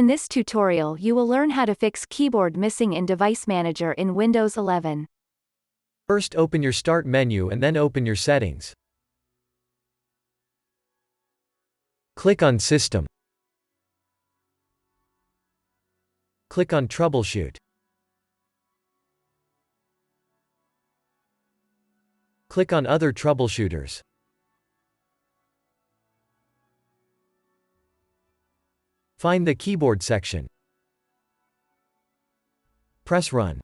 In this tutorial you will learn how to fix keyboard missing in Device Manager in Windows 11. First open your Start menu and then open your Settings. Click on System. Click on Troubleshoot. Click on Other Troubleshooters. Find the Keyboard section. Press Run.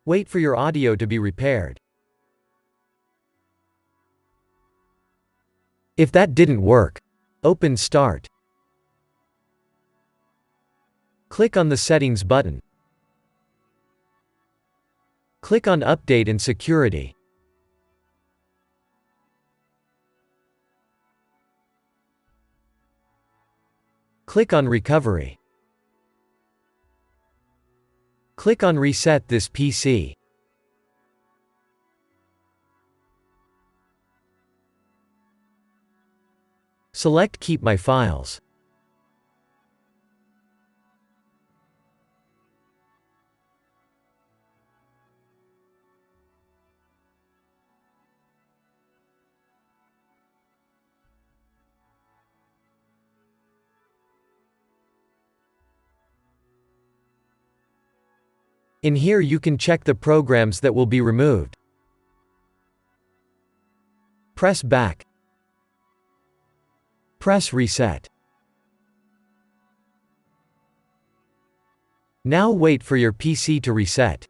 Wait for your audio to be repaired. If that didn't work, open Start. Click on the Settings button. Click on Update and Security. Click on Recovery. Click on Reset this PC. Select Keep My Files. In here you can check the programs that will be removed. Press Back. Press Reset. Now wait for your PC to reset.